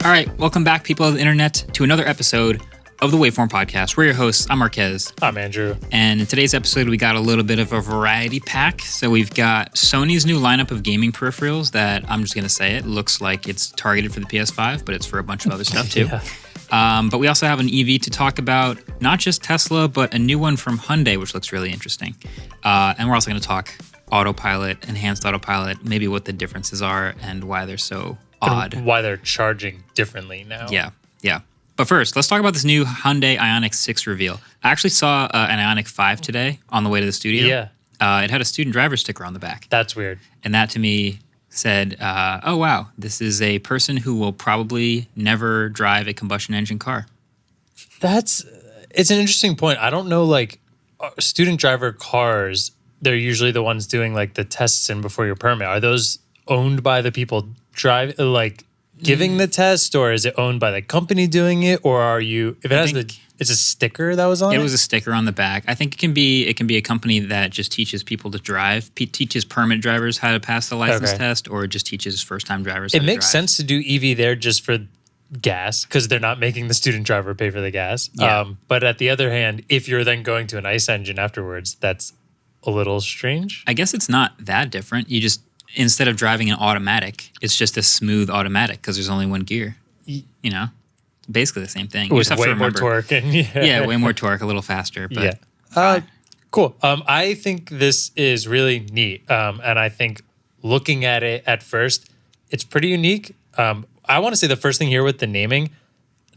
All right, welcome back, people of the internet, to another episode of the Waveform podcast. We're your hosts. I'm Marques. I'm Andrew. And in today's episode, we got a little bit of a variety pack. So we've got Sony's new lineup of gaming peripherals that, I'm just going to say it, looks like it's targeted for the PS5, but it's for a bunch of other stuff too. But we also have an EV to talk about, not just Tesla, but a new one from Hyundai, which looks really interesting. And we're also going to talk Autopilot, Enhanced Autopilot, maybe what the differences are and why they're so odd. And why they're charging differently now. Yeah. But first, let's talk about this new Hyundai Ioniq 6 reveal. I actually saw an Ioniq 5 today on the way to the studio. Yeah. It had a student driver sticker on the back. That's weird. And that to me said, oh, wow, this is a person who will probably never drive a combustion engine car. It's an interesting point. I don't know, like, student driver cars, they're usually the ones doing, like, the tests in before your permit. Are those owned by the people giving the test, or is it owned by the company doing it, or are you? If it has it's a sticker that was on it. It was a sticker on the back. I think it can be a company that just teaches people to drive, teaches permit drivers how to pass the license test, or just teaches first time drivers. How to makes drive. sense to do EV there just for gas because they're not making the student driver pay for the gas. Yeah. But at the other hand, if you're then going to an ICE engine afterwards, that's a little strange. I guess it's not that different. You just, instead of driving an automatic, it's just a smooth automatic because there's only one gear. You know, basically the same thing. With way more torque and way more torque, a little faster. But cool. I think this is really neat, and I think looking at it at first, it's pretty unique. I want to say the first thing here with the naming.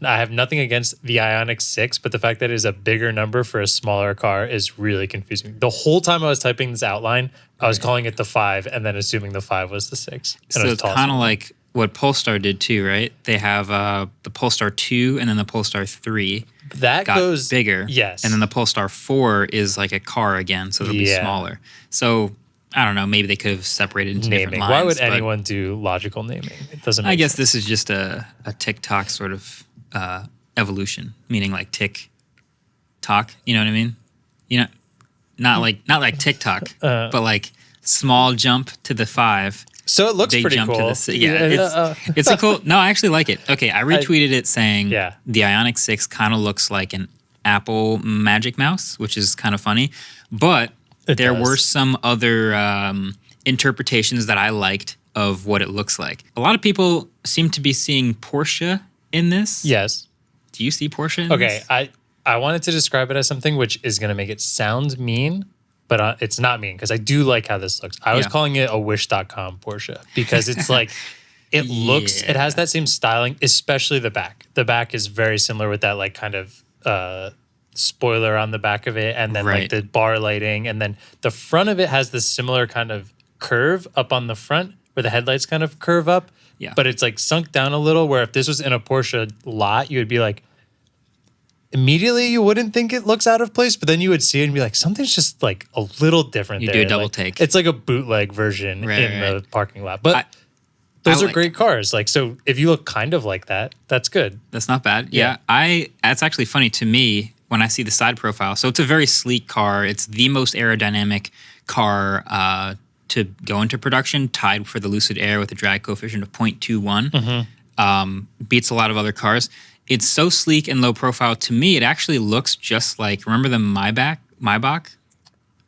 I have nothing against the Ioniq 6, but the fact that it is a bigger number for a smaller car is really confusing. The whole time I was typing this outline, I was calling it the 5 and then assuming the 5 was the 6. So it's kind of like what Polestar did too, right? They have the Polestar 2 and then the Polestar 3. That goes bigger. Yes. And then the Polestar 4 is like a car again, so it'll be smaller. So I don't know, maybe they could have separated into different lines. Why would anyone do logical naming? It doesn't make sense. This is just a TikTok sort of evolution, meaning like tick talk, you know what I mean? You know, not like TikTok, but like small jump to the 5. So it looks big pretty jump cool. To the 6. It's a cool. No, I actually like it. Okay, I retweeted it saying the Ioniq 6 kind of looks like an Apple Magic Mouse, which is kind of funny, but there were some other interpretations that I liked of what it looks like. A lot of people seem to be seeing Porsche in this. Yes. Do you see Porsche in this? I wanted to describe it as something which is going to make it sound mean, but it's not mean because I do like how this looks. I was calling it a Wish.com Porsche because it's like, it looks, it has that same styling, especially the back. The back is very similar with that like kind of spoiler on the back of it and then like the bar lighting. And then the front of it has this similar kind of curve up on the front where the headlights kind of curve up. Yeah. But it's like sunk down a little where if this was in a Porsche lot, you would be like, immediately you wouldn't think it looks out of place, but then you would see it and be like, something's just like a little different there. You do a double like, take. It's like a bootleg version in the parking lot. But those are great cars. Like, so if you look kind of like that, that's good. That's not bad. Yeah. That's actually funny to me when I see the side profile. So it's a very sleek car. It's the most aerodynamic car to go into production, tied for the Lucid Air with a drag coefficient of 0.21. Beats a lot of other cars. It's so sleek and low profile. To me, it actually looks just like, remember the Maybach?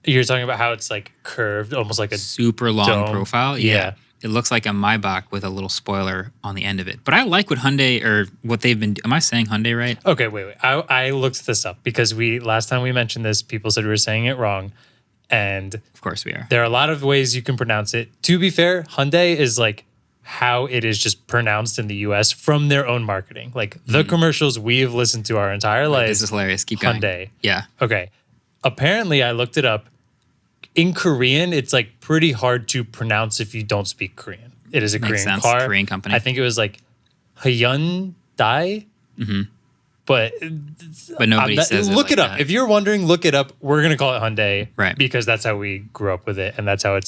You're talking about how it's like curved, almost like a super long dome profile. Yeah. It looks like a Maybach with a little spoiler on the end of it. But I like what Hyundai, or what they've been, am I saying Hyundai right? Okay, wait. I looked this up because last time we mentioned this, people said we were saying it wrong. And of course we are. There are a lot of ways you can pronounce it. To be fair, Hyundai is like how it is just pronounced in the US from their own marketing. Like the commercials we have listened to our entire life. This is hilarious. Keep going. Hyundai. Yeah. Okay. Apparently, I looked it up. In Korean, it's like pretty hard to pronounce if you don't speak Korean. It is a Makes Korean sense. car. Korean company. I think it was like Hyundai. But nobody says it. Look like it up. that. If you're wondering, look it up. We're going to call it Hyundai. Right. Because that's how we grew up with it. And that's how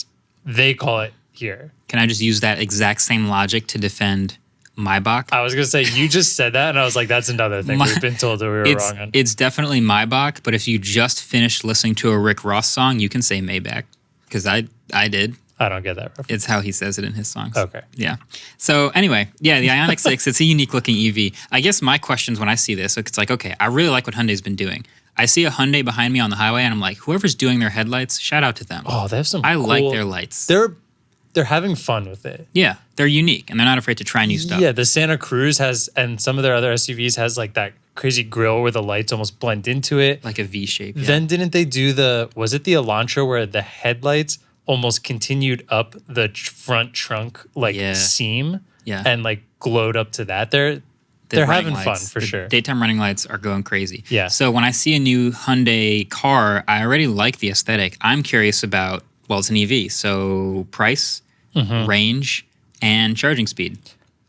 they call it here. Can I just use that exact same logic to defend Maybach? I was going to say, you just said that. And I was like, that's another thing we've been told that we were wrong on. It's definitely Maybach. But if you just finished listening to a Rick Ross song, you can say Maybach. Because I did. I don't get that reference. It's how he says it in his songs. Okay. Yeah. So anyway, yeah, the Ioniq 6, it's a unique looking EV. I guess my questions when I see this, it's like, okay, I really like what Hyundai's been doing. I see a Hyundai behind me on the highway and I'm like, whoever's doing their headlights, shout out to them. Oh, they have some I cool, like their lights. They're having fun with it. Yeah, they're unique and they're not afraid to try new stuff. Yeah, the Santa Cruz has, and some of their other SUVs has like that crazy grille where the lights almost blend into it. Like a V shape. Yeah. Then didn't they do was it the Elantra where the headlights almost continued up the front trunk seam and like glowed up to that? They're having fun for sure. Daytime running lights are going crazy. Yeah. So when I see a new Hyundai car, I already like the aesthetic. I'm curious about, well, it's an EV, so price, range, and charging speed.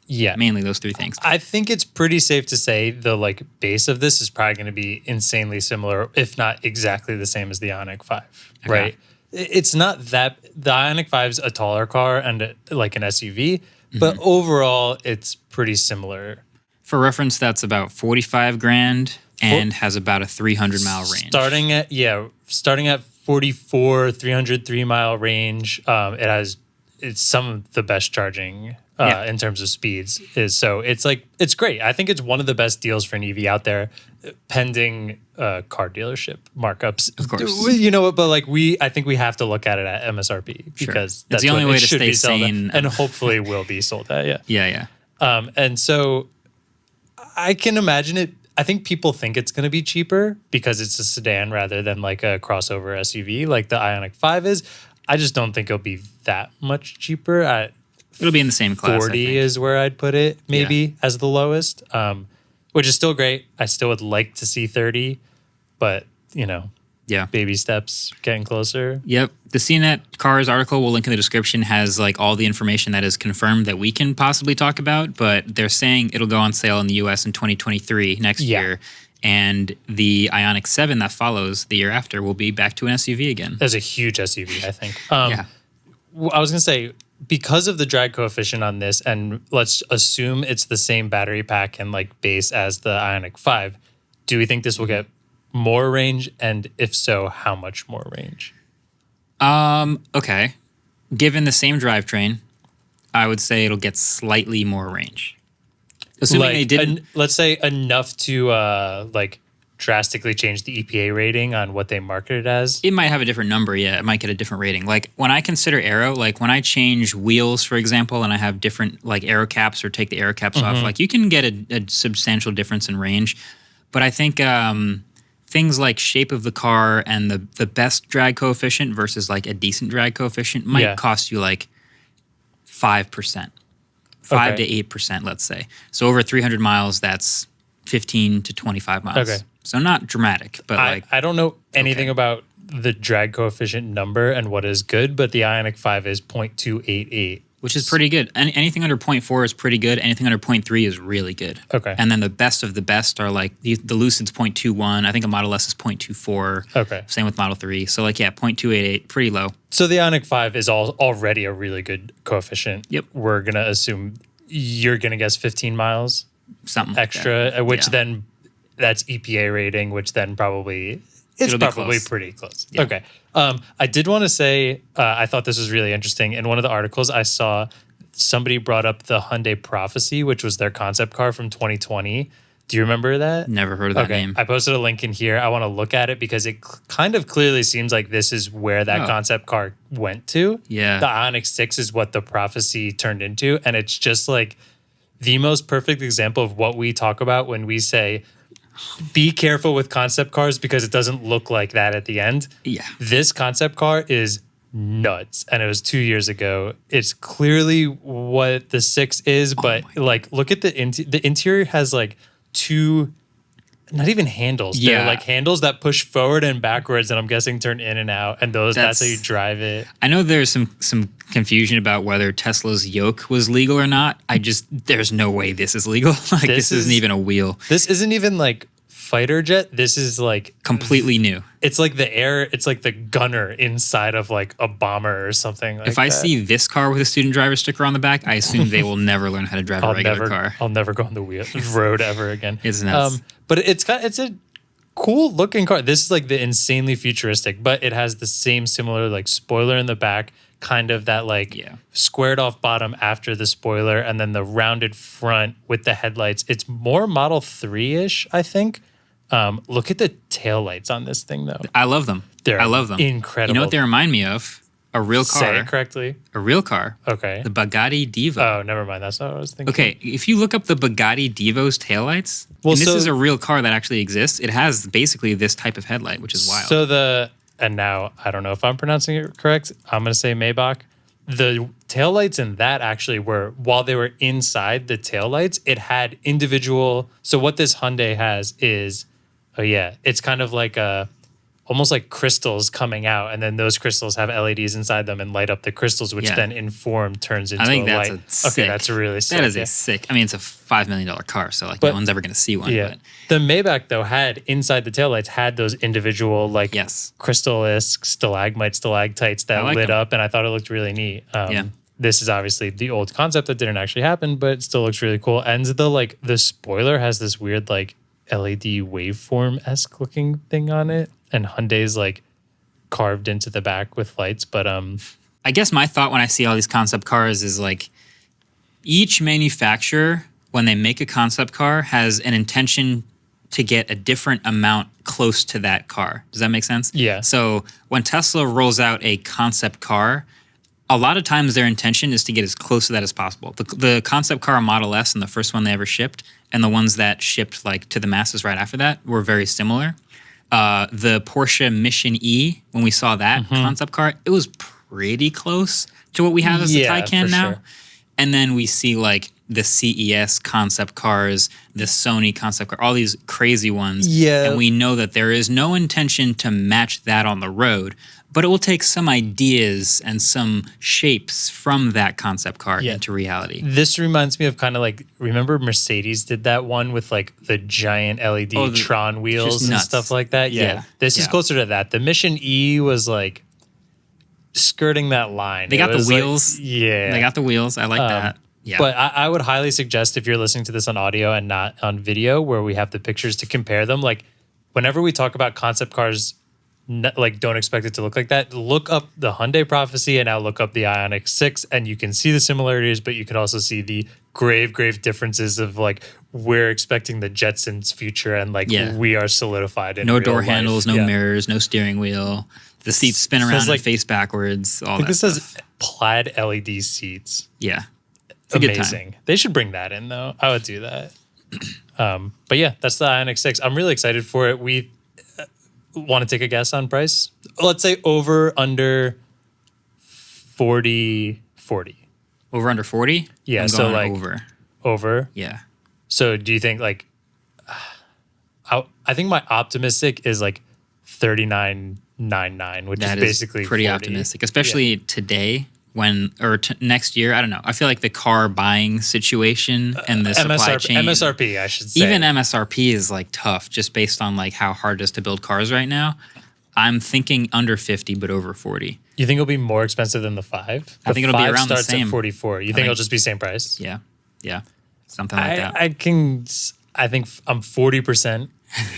Yeah. Mainly those three things. I think it's pretty safe to say the like base of this is probably going to be insanely similar, if not exactly the same as the Ioniq 5, right? It's not that the Ioniq 5 is a taller car and like an SUV, but overall it's pretty similar. For reference, that's about 45 grand and has about a 300-mile range. Starting at 44, 303-mile range. It's some of the best charging in terms of speeds. It's great. I think it's one of the best deals for an EV out there, pending car dealership markups. Of course. You know what? But like I think we have to look at it at MSRP because that's the only way to should stay be sold sane. at, and hopefully will be sold at. Yeah. And so I can imagine it. I think people think it's going to be cheaper because it's a sedan rather than like a crossover SUV like the Ioniq 5 is. I just don't think it'll be that much cheaper. It'll be in the same class. 40 is where I'd put it, maybe as the lowest, which is still great. I still would like to see 30, but baby steps, getting closer. Yep. The CNET Cars article we'll link in the description has like all the information that is confirmed that we can possibly talk about, but they're saying it'll go on sale in the US in 2023 next year. And the Ioniq 7 that follows the year after will be back to an SUV again. That's a huge SUV, I think. I was going to say, because of the drag coefficient on this, and let's assume it's the same battery pack and like base as the Ioniq 5, do we think this will get more range? And if so, how much more range? Okay. Given the same drivetrain, I would say it'll get slightly more range. Assuming they didn't, let's say enough to drastically change the EPA rating on what they market it as. It might have a different number. Yeah, it might get a different rating. Like when I consider aero, like when I change wheels, for example, and I have different like aero caps or take the aero caps off, like you can get a substantial difference in range. But I think things like shape of the car and the best drag coefficient versus like a decent drag coefficient might cost you like 5%. 5 to 8%, let's say. So over 300 miles, that's 15 to 25 miles. Okay. So not dramatic, but I don't know anything about the drag coefficient number and what is good, but the Ioniq 5 is 0.288. Which is pretty good. Anything under 0.4 is pretty good. Anything under 0.3 is really good. Okay. And then the best of the best are like the Lucid's 0.21. I think a Model S is 0.24. Okay. Same with Model 3. So 0.288, pretty low. So the Ioniq 5 is already a really good coefficient. Yep. We're going to assume you're going to guess 15 miles. Something extra, like that. Which then that's EPA rating, which then probably it's probably pretty close. Yeah. Okay. I did want to say I thought this was really interesting. In one of the articles I saw, somebody brought up the Hyundai Prophecy, which was their concept car from 2020. Do you remember that? Never heard of that name. I posted a link in here. I want to look at it because it kind of clearly seems like this is where that concept car went to. Yeah. The Ioniq 6 is what the Prophecy turned into. And it's just like the most perfect example of what we talk about when we say, be careful with concept cars because it doesn't look like that at the end. Yeah. This concept car is nuts. And it was 2 years ago. It's clearly what the 6 is, but look at the interior has like two, not even handles. Yeah. They're like handles that push forward and backwards, and I'm guessing turn in and out. And that's how you drive it. I know there's some confusion about whether Tesla's yoke was legal or not. There's no way this is legal. This isn't even a wheel. This isn't even like fighter jet. This is like completely new. It's like it's like the gunner inside of like a bomber or something like that. If I see this car with a student driver sticker on the back, I assume they will never learn how to drive a regular car. I'll never go on the road ever again. It's nuts. But it's a cool looking car. This is like the insanely futuristic, but it has the same similar like spoiler in the back, kind of that like squared off bottom after the spoiler, and then the rounded front with the headlights. It's more Model 3-ish, I think. Look at the taillights on this thing, though. I love them. I love them. Incredible. You know what they remind me of? A real car. Say it correctly. A real car. Okay. The Bugatti Divo. Oh, never mind. That's not what I was thinking. Okay, if you look up the Bugatti Divo's taillights, and this is a real car that actually exists, it has basically this type of headlight, which is wild. So and now, I don't know if I'm pronouncing it correct. I'm going to say Maybach. The taillights in that actually were, while they were inside the taillights, it had individual. So what this Hyundai has is, it's kind of like almost like crystals coming out, and then those crystals have LEDs inside them and light up the crystals, which then turns into a light. Okay, that's really sick. That is a sick. I mean, it's a $5 million car, so like no one's ever going to see one. Yeah. But. The Maybach, though, had inside the taillights had those individual like crystal-esque stalagmites, stalactites that lit up, and I thought it looked really neat. This is obviously the old concept that didn't actually happen, but it still looks really cool. And the spoiler has this weird like LED waveform-esque looking thing on it, and Hyundai's like carved into the back with lights. But I guess my thought when I see all these concept cars is like each manufacturer, when they make a concept car, has an intention to get a different amount close to that car. Does that make sense? Yeah. So when Tesla rolls out a concept car, a lot of times their intention is to get as close to that as possible. The concept car Model S and the first one they ever shipped, and the ones that shipped like to the masses right after that were very similar. The Porsche Mission E, when we saw that concept car, it was pretty close to what we have as the Taycan now. Sure. And then we see like the CES concept cars, the Sony concept car, all these crazy ones. Yeah. And we know that there is no intention to match that on the road, but it will take some ideas and some shapes from that concept car into reality. This reminds me of kind of like, remember Mercedes did that one with like the giant LED Tron wheels and stuff like that? Yeah. This is closer to that. The Mission E was like skirting that line. They got the wheels. Like, They got the wheels. I like that. Yeah. But I would highly suggest, if you're listening to this on audio and not on video, where we have the pictures to compare them, like whenever we talk about concept cars, like don't expect it to look like that, look up the Hyundai Prophecy and now look up the Ioniq 6, and you can see the similarities, but you can also see the grave differences of like we're expecting the Jetsons future, and like we are solidified in no real door life. handles, no mirrors, no steering wheel. The seats spin around and face backwards. All that. This says plaid LED seats. Yeah. Amazing. They should bring that in, though. I would do that. But yeah, that's the Ioniq 6. I'm really excited for it. We want to take a guess on price. Let's say under 40. Over under 40? Yeah, I'm so going like over. Yeah. So do you think like I think my optimistic is like 39.99, which is basically pretty 40. optimistic, especially today. Next year, I don't know. I feel like the car buying situation and the supply chain. MSRP, I should say. Even MSRP is like tough just based on like how hard it is to build cars right now. I'm thinking under 50, but over 40. You think it'll be more expensive than the 5? I think it'll be around the same. Starts at 44. You think it'll just be same price? Yeah. Yeah. Something like that. I think I'm 40%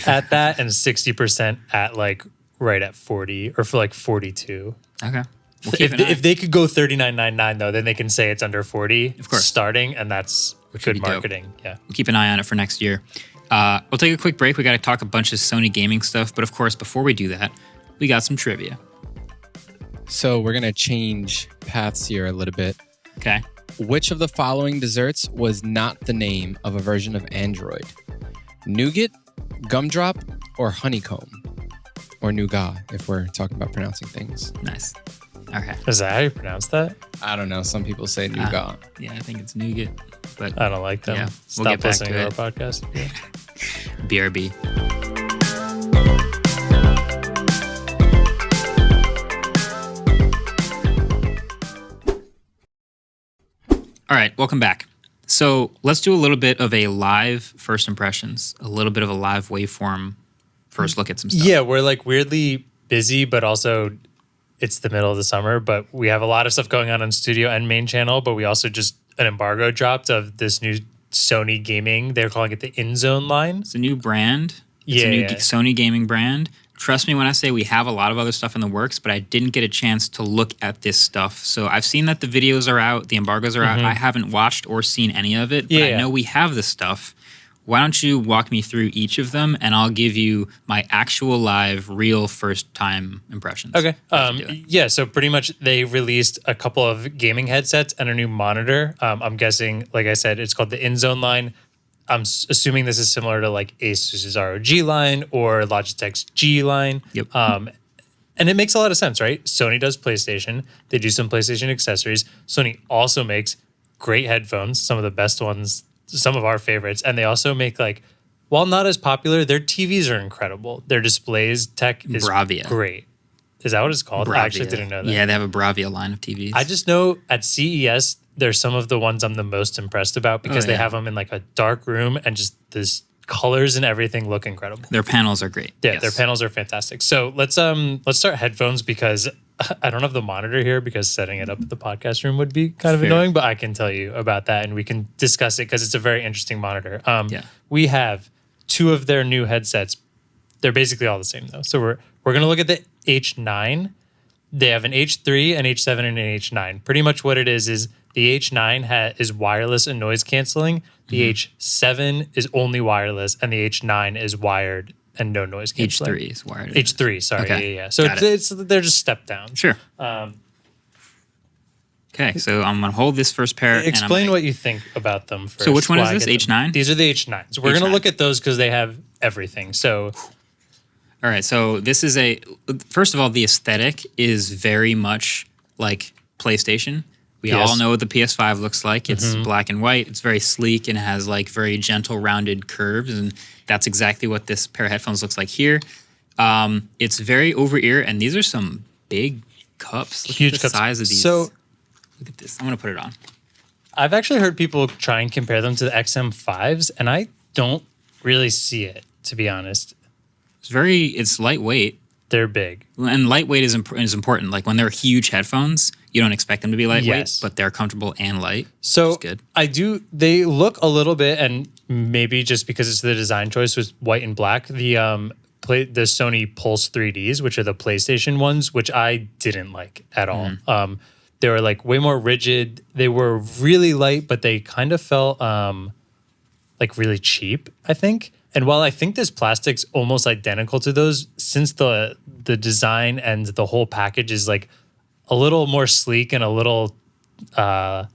at that and 60% at like right at 40 or for like 42. Okay. If they could go 39.99 though, then they can say it's under 40, of course, starting, and that's good marketing. Dope. Yeah, we'll keep an eye on it for next year. We'll take a quick break. We got to talk a bunch of Sony gaming stuff, but of course, before we do that, we got some trivia. So we're gonna change paths here a little bit. Okay. Which of the following desserts was not the name of a version of Android? Nougat, gumdrop, or honeycomb? Or nougat, if we're talking about pronouncing things. Nice. Okay. Is that how you pronounce that? I don't know. Some people say nougat. Yeah, I think it's nougat. But I don't like them. Yeah, Stop we'll get back listening to our podcast. Yeah. BRB. All right, welcome back. So let's do a little bit of a live first impressions, a little bit of a live waveform first look at some stuff. Yeah, we're like weirdly busy, but also it's the middle of the summer, but we have a lot of stuff going on studio and main channel, but we also just an embargo dropped of this new Sony gaming. They're calling it the Inzone line. It's a new brand. It's a new Sony gaming brand. trust me when I say we have a lot of other stuff in the works, but I didn't get a chance to look at this stuff. So I've seen that the videos are out, the embargoes are out. I haven't watched or seen any of it, but I know we have this stuff. Why don't you walk me through each of them, and I'll give you my actual live, real first-time impressions. Okay. So pretty much they released a couple of gaming headsets and a new monitor. I'm guessing, like I said, it's called the Inzone line. I'm assuming this is similar to like Asus's ROG line or Logitech's G line. Yep. And it makes a lot of sense, right? Sony does PlayStation. They do some PlayStation accessories. Sony also makes great headphones, some of the best ones, some of our favorites. And they also make like, while not as popular, their TVs are incredible. Their displays tech is great. Is that what it's called? Bravia. I actually didn't know that. Yeah, they have a Bravia line of TVs. I just know at CES, they're some of the ones I'm the most impressed about because they have them in like a dark room and just this colors and everything look incredible. Their panels are great. Yeah, their panels are fantastic. So let's start headphones because I don't have the monitor here because setting it up at the podcast room would be kind of annoying, but I can tell you about that and we can discuss it because it's a very interesting monitor. We have two of their new headsets. They're basically all the same though. So we're going to look at the H9. They have an H3, an H7, and an H9. Pretty much what it is the H9 is wireless and noise canceling. The H7 is only wireless, and the H9 is wired and no noise canceling. H3 is wired. H3, sorry. Okay. Yeah. So they're just step down. Sure. Okay, so I'm going to hold this first pair. Explain what you think about them first. So which one is this, H9? These are the H9s. We're going to look at those because they have everything. So... All right, so this is first of all, the aesthetic is very much like PlayStation. We all know what the PS5 looks like. It's black and white. It's very sleek and has like very gentle, rounded curves, and that's exactly what this pair of headphones looks like here. It's very over-ear, and these are some big cups. Look Huge at the cups. size of these. So, look at this. I'm going to put it on. I've actually heard people try and compare them to the XM5s, and I don't really see it, to be honest. It's lightweight. They're big. And lightweight is important. Like when they're huge headphones, you don't expect them to be lightweight, but they're comfortable and light. So which is good. They look a little bit, and maybe just because it's the design choice was white and black, the Sony Pulse 3Ds, which are the PlayStation ones, which I didn't like at all. They were like way more rigid. They were really light, but they kind of felt like really cheap, I think. And while I think this plastic's almost identical to those, since the design and the whole package is like a little more sleek and a little, I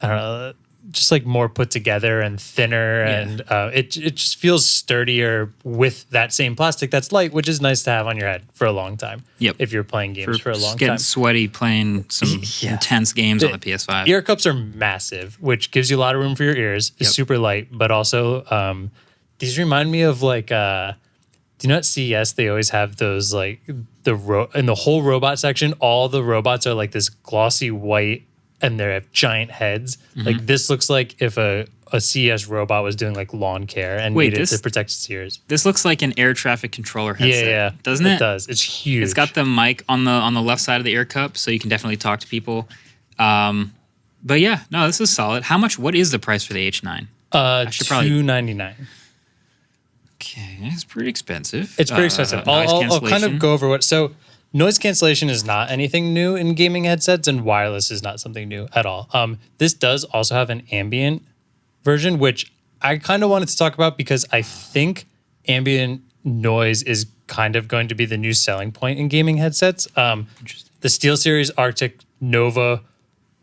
don't know, just like more put together and thinner, and it just feels sturdier with that same plastic that's light, which is nice to have on your head for a long time. Yep. If you're playing games for a long time. Getting sweaty playing some intense games on the PS5. Ear cups are massive, which gives you a lot of room for your ears. It's super light, but also... these remind me of like, do you know at CES they always have those like in the whole robot section, all the robots are like this glossy white and they have giant heads. Like this looks like if a CES robot was doing like lawn care and needed to protect its ears. This looks like an air traffic controller headset. Yeah. Doesn't it? It does. It's huge. It's got the mic on the left side of the ear cup, so you can definitely talk to people. But yeah, no, this is solid. What is the price for the H9? $299. Okay, it's pretty expensive. It's pretty expensive. I'll kind of go over what. So, noise cancellation is not anything new in gaming headsets, and wireless is not something new at all. This does also have an ambient version, which I kind of wanted to talk about because I think ambient noise is kind of going to be the new selling point in gaming headsets. The SteelSeries Arctic Nova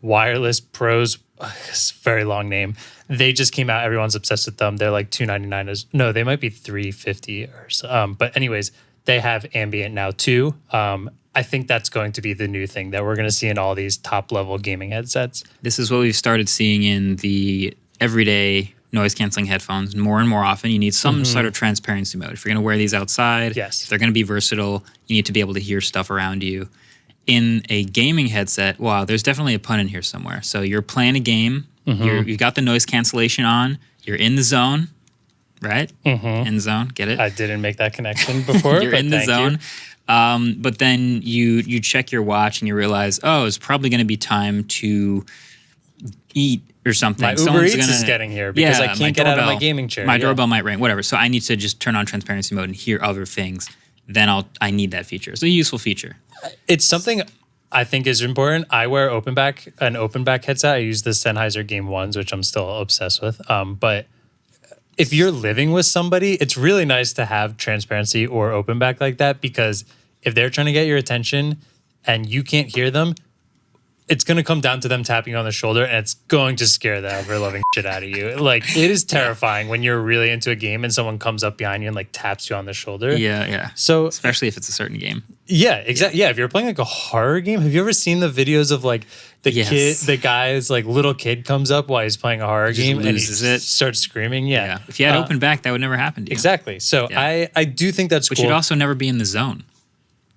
Wireless Pros, it's a very long name. They just came out. Everyone's obsessed with them. They're like $299. No, they might be $350 or so. But anyways, they have ambient now too. I think that's going to be the new thing that we're going to see in all these top level gaming headsets. This is what we've started seeing in the everyday noise canceling headphones more and more often. You need some sort of transparency mode. If you're going to wear these outside, if they're going to be versatile, you need to be able to hear stuff around you. In a gaming headset, wow, there's definitely a pun in here somewhere. So you're playing a game, you've got the noise cancellation on, you're in the zone, right? In the zone, get it? I didn't make that connection before. You're in the zone. But then you check your watch and you realize, it's probably going to be time to eat or something. My Uber Eats is getting here because I can't get out of my gaming chair. My doorbell might ring, whatever. So I need to just turn on transparency mode and hear other things. then I need that feature. It's a useful feature. It's something I think is important. I wear an open back headset. I use the Sennheiser Game 1s, which I'm still obsessed with. But if you're living with somebody, it's really nice to have transparency or open back like that, because if they're trying to get your attention and you can't hear them, it's going to come down to them tapping you on the shoulder, and it's going to scare the ever-loving shit out of you. Like, it is terrifying when you're really into a game and someone comes up behind you and like taps you on the shoulder. Yeah. So especially if it's a certain game. Yeah, exactly. Yeah, if you're playing like a horror game, have you ever seen the videos of like the guy's like little kid comes up while he's playing a horror game and he starts screaming? Yeah. If you had open back, that would never happen to you. Exactly. So I do think that's cool. But you'd also never be in the zone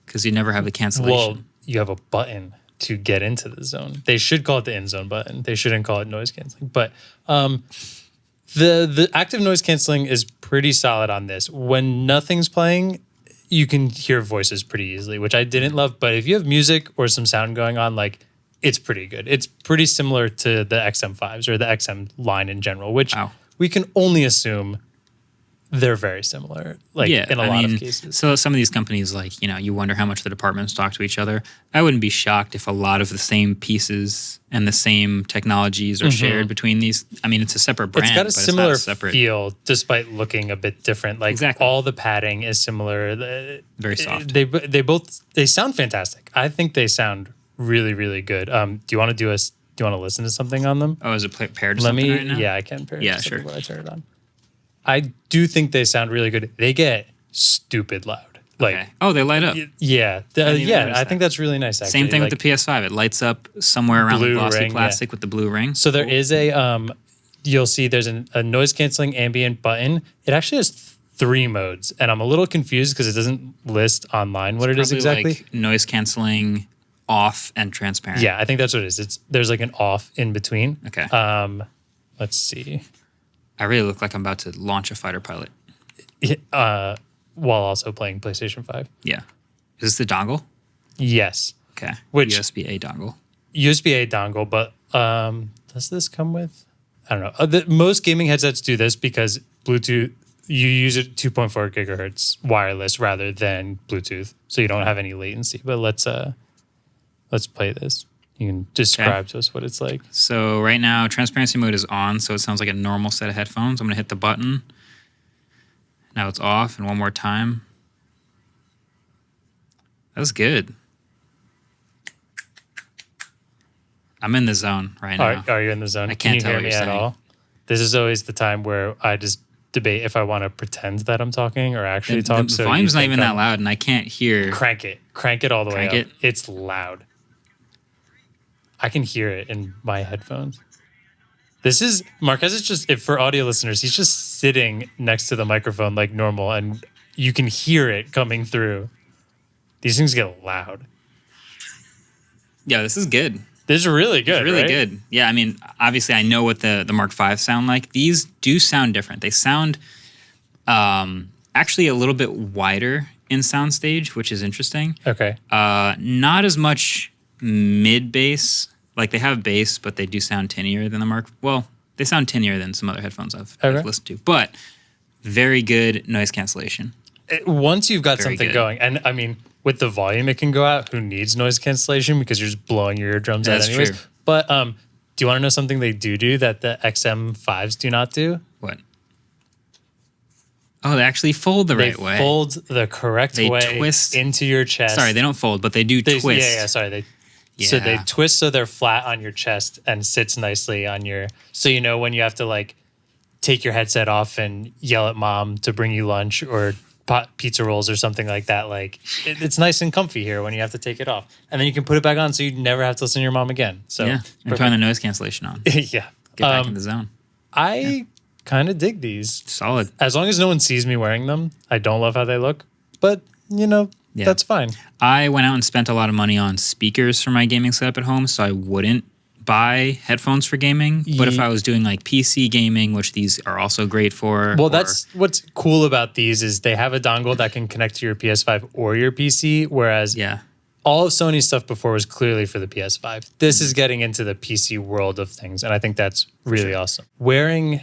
because you never have the cancellation. Well, you have a button to get into the zone. They should call it the Inzone button. They shouldn't call it noise canceling. But the active noise canceling is pretty solid on this. When nothing's playing, you can hear voices pretty easily, which I didn't love. But if you have music or some sound going on, like, it's pretty good. It's pretty similar to the XM5s or the XM line in general, which we can only assume they're very similar, like in a lot of cases. So some of these companies, like, you wonder how much the departments talk to each other. I wouldn't be shocked if a lot of the same pieces and the same technologies are shared between these. I mean, it's a separate brand. It's got a but similar it's not separate feel, despite looking a bit different. Like all the padding is similar. Very soft. They sound fantastic. I think they sound really, really good. Do you want to listen to something on them? Oh, is it paired to something right now? Yeah, I can pair it to something sure. when I turn it on. I do think they sound really good. They get stupid loud. Like, oh, they light up. I think that's really nice. Actually. Same thing with the PS5. It lights up somewhere around the glossy ring, plastic with the blue ring. So there is you'll see there's a noise canceling ambient button. It actually has 3 modes, and I'm a little confused because it doesn't list online what it is exactly. Like noise canceling, off, and transparent. Yeah, I think that's what it is. There's like an off in between. Okay. Let's see. I really look like I'm about to launch a fighter pilot. While also playing PlayStation 5. Yeah. Is this the dongle? Yes. Okay. Which USB-A dongle. USB-A dongle, but does this come with? I don't know. Most gaming headsets do this because Bluetooth, you use it 2.4 gigahertz wireless rather than Bluetooth, so you don't have any latency. But let's play this. You can describe to us what it's like. So right now, transparency mode is on, so it sounds like a normal set of headphones. I'm going to hit the button. Now it's off, and one more time. That was good. I'm in the zone right now. Are you in the zone? I can't Can you tell hear what me you're at saying. all? This is always the time where I just debate if I want to pretend that I'm talking or actually talk. The volume's not even that loud, and I can't hear. Crank it all the way up. Crank it? It's loud. I can hear it in my headphones. Marques is just, for audio listeners, he's just sitting next to the microphone like normal, and you can hear it coming through. These things get loud. Yeah, this is good. This is really good. It's really right? good. Yeah, I mean, obviously, I know what the Mark V sound like. These do sound different. They sound actually a little bit wider in soundstage, which is interesting. Okay. Not as much mid bass. Like, they have bass, but they do sound tinnier than the Mark. Well, they sound tinnier than some other headphones I've listened to. But very good noise cancellation. Once you've got Very something good. going, and I mean, with the volume it can go out, who needs noise cancellation because you're just blowing your eardrums out anyways. True. But do you want to know something they do that the XM5s do not do? What? Oh, they actually fold the right way. They fold the correct They way twist into your chest. Sorry, they don't fold, but they do twist. Yeah, sorry. So they twist so they're flat on your chest and sits nicely on your... So you know when you have to like take your headset off and yell at mom to bring you lunch or pizza rolls or something like that, like it's nice and comfy here when you have to take it off. And then you can put it back on so you never have to listen to your mom again. So yeah, and turn the noise cancellation on. Yeah. Get back in the zone. I kind of dig these. Solid. As long as no one sees me wearing them. I don't love how they look, but that's fine. I went out and spent a lot of money on speakers for my gaming setup at home, so I wouldn't buy headphones for gaming. But if I was doing like PC gaming, which these are also great for. Well, that's what's cool about these is they have a dongle that can connect to your PS5 or your PC, whereas all of Sony's stuff before was clearly for the PS5. This is getting into the PC world of things, and I think that's really awesome. Wearing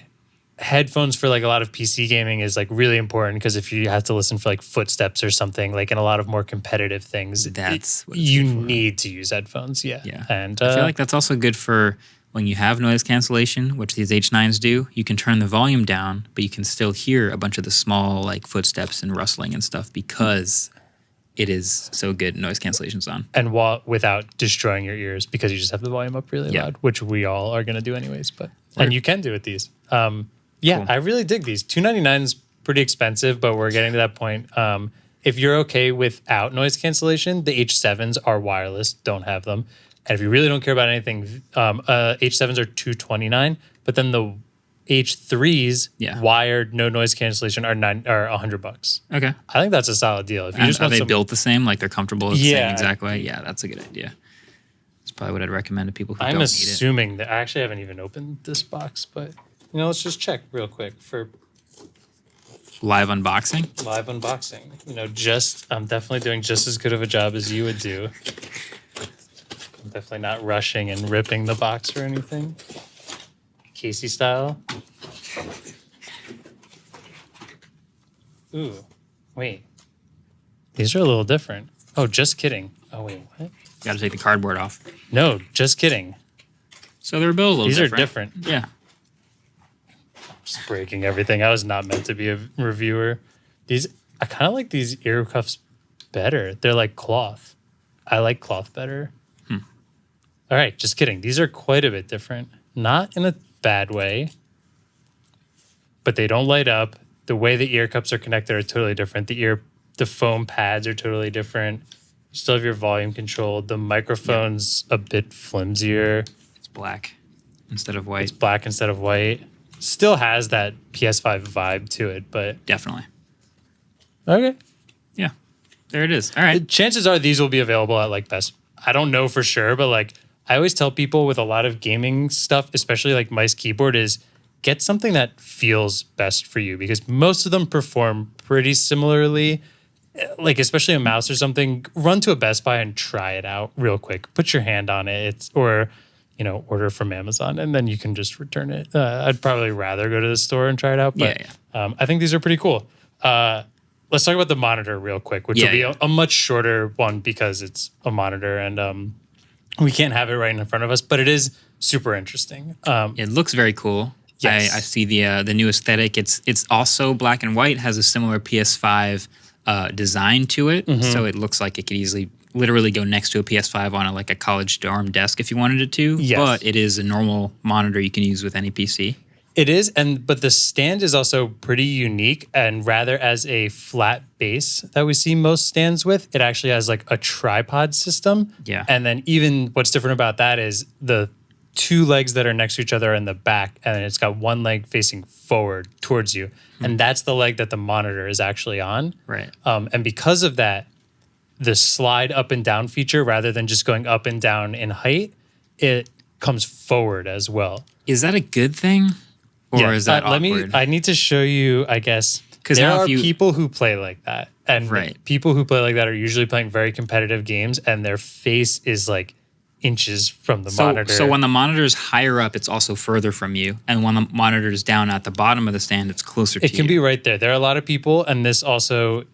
headphones for like a lot of PC gaming is like really important because if you have to listen for like footsteps or something, like in a lot of more competitive things, That's what you need to use headphones. Yeah. And I feel like that's also good for when you have noise cancellation, which these H9s do. You can turn the volume down, but you can still hear a bunch of the small like footsteps and rustling and stuff because it is so good. Noise cancellation's on. And without destroying your ears because you just have the volume up really loud, which we all are going to do anyways. But and you can do with these. Cool. I really dig these. $299 is pretty expensive, but we're getting to that point. If you're okay without noise cancellation, the H7s are wireless, don't have them. And if you really don't care about anything, H7s are $229, but then the H3s wired, no noise cancellation are $100. Okay. I think that's a solid deal. If you just are they built the same? Like they're comfortable the same exact way? Yeah, that's a good idea. That's probably what I'd recommend to people who don't need it. I'm assuming that I actually haven't even opened this box, but let's just check real quick for live unboxing. I'm definitely doing just as good of a job as you would do. I'm definitely not rushing and ripping the box or anything. Casey style. Ooh, wait. These are a little different. Oh, just kidding. Oh, wait, what? Got to take the cardboard off. No, just kidding. So they're built a little different. These are different. Yeah. Just breaking everything. I was not meant to be a reviewer. I kind of like these ear cuffs better. They're like cloth. I like cloth better. All right, just kidding. These are quite a bit different. Not in a bad way, but they don't light up. The way the ear cups are connected are totally different. The foam pads are totally different. You still have your volume control. The microphone's a bit flimsier. It's black instead of white. Still has that PS5 vibe to it, but definitely. Okay. Yeah. There it is. All right. Chances are these will be available at like Best. I don't know for sure, but like I always tell people with a lot of gaming stuff, especially like mice keyboard, is get something that feels best for you because most of them perform pretty similarly. Like especially a mouse or something, run to a Best Buy and try it out real quick. Put your hand on it. Order from Amazon and then you can just return it. I'd probably rather go to the store and try it out, but I think these are pretty cool. Let's talk about the monitor real quick, which will be a much shorter one because it's a monitor and we can't have it right in front of us, but it is super interesting. It looks very cool. Yes. I see the new aesthetic. It's also black and white, has a similar PS5 design to it, so it looks like it could easily literally go next to a PS5 on a college dorm desk if you wanted it to. Yes. But it is a normal monitor you can use with any PC. It is, but the stand is also pretty unique, and rather as a flat base that we see most stands with, it actually has like a tripod system. Yeah. And then even what's different about that is the two legs that are next to each other are in the back, and it's got one leg facing forward towards you. And that's the leg that the monitor is actually on. Right. And because of that, the slide up and down feature, rather than just going up and down in height, it comes forward as well. Is that a good thing? Or is that awkward? I need to show you, I guess. Because there are people who play like that. And people who play like that are usually playing very competitive games, and their face is like inches from the monitor. So when the monitor is higher up, it's also further from you. And when the monitor is down at the bottom of the stand, it's closer to you. It can be right there. There are a lot of people, and this also...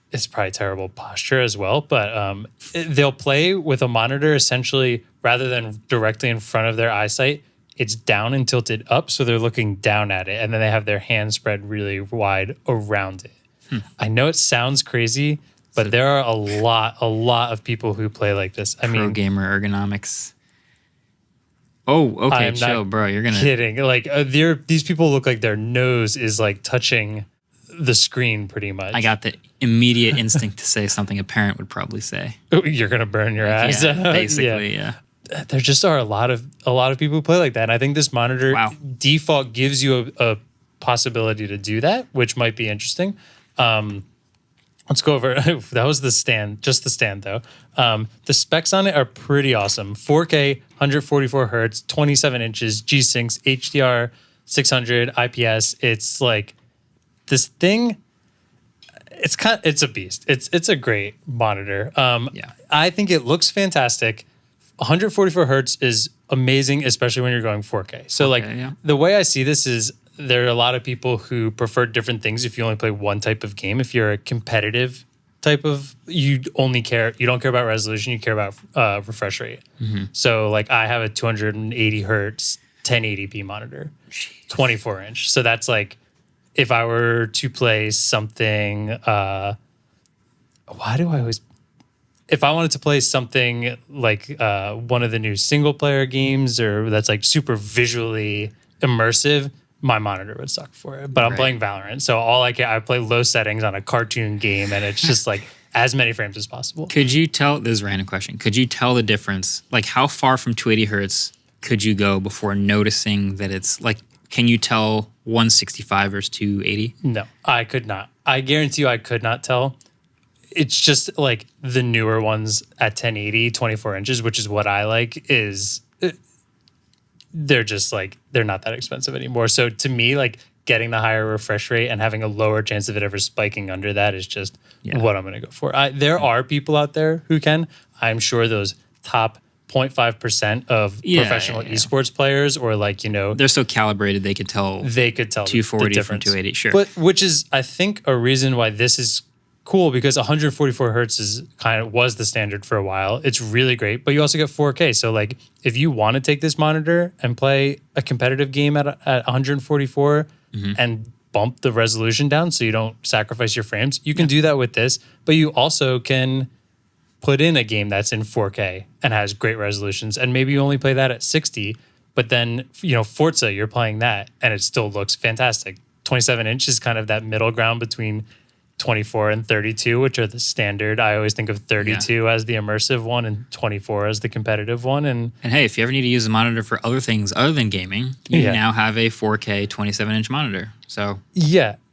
It's probably terrible posture as well, but they'll play with a monitor essentially rather than directly in front of their eyesight. It's down and tilted up, so they're looking down at it, and then they have their hands spread really wide around it. I know it sounds crazy, but there are a lot of people who play like this. I mean, gamer ergonomics. Oh, okay, chill, bro. You're gonna kidding. Like these people look like their nose is like touching the screen pretty much. I got the immediate instinct to say something a parent would probably say. You're gonna burn your eyes. Basically, yeah. There just are a lot of people who play like that, and I think this monitor default gives you a possibility to do that, which might be interesting. Let's go over. That was the stand, just the stand though. The specs on it are pretty awesome. 4K, 144 hertz, 27 inches, G-Syncs, HDR, 600 IPS. It's like this thing. It's a beast. It's a great monitor. I think it looks fantastic. 144 hertz is amazing, especially when you're going 4K. So the way I see this is there are a lot of people who prefer different things if you only play one type of game. If you're a competitive type of, you don't care about resolution, you care about refresh rate. So like I have a 280 hertz 1080p monitor, 24 inch. So that's like, if I were to play something, if I wanted to play something like one of the new single player games or that's like super visually immersive, my monitor would suck for it. But I'm playing Valorant, so I play low settings on a cartoon game, and it's just like as many frames as possible. Could you tell, this is a random question, could you tell the difference? Like how far from 280 hertz could you go before noticing that it's like, can you tell 165 versus 280? No, I could not. I guarantee you I could not tell. It's just like the newer ones at 1080, 24 inches, which is what I like, they're just like, they're not that expensive anymore. So to me, like getting the higher refresh rate and having a lower chance of it ever spiking under that is just what I'm going to go for. There are people out there who can. I'm sure those top 0.5% of professional esports players, or like, they're so calibrated they could tell 240 from 280, sure. But which is, I think, a reason why this is cool, because 144 hertz was the standard for a while. It's really great, but you also get 4K. So like if you want to take this monitor and play a competitive game at 144 and bump the resolution down so you don't sacrifice your frames, you can do that with this, but you also can put in a game that's in 4K and has great resolutions, and maybe you only play that at 60, but then, Forza, you're playing that and it still looks fantastic. 27 inch is kind of that middle ground between 24 and 32, which are the standard. I always think of 32 as the immersive one and 24 as the competitive one. And hey, if you ever need to use a monitor for other things other than gaming, you now have a 4K 27-inch monitor. So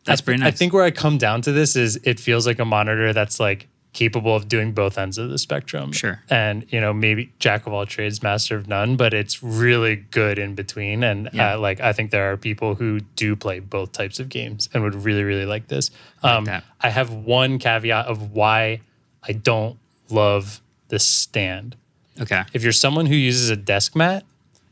that's pretty nice. I think where I come down to this is it feels like a monitor that's like capable of doing both ends of the spectrum. Sure. And, maybe jack of all trades, master of none, but it's really good in between. And I think there are people who do play both types of games and would really, really like this. I have one caveat of why I don't love the stand. Okay. If you're someone who uses a desk mat,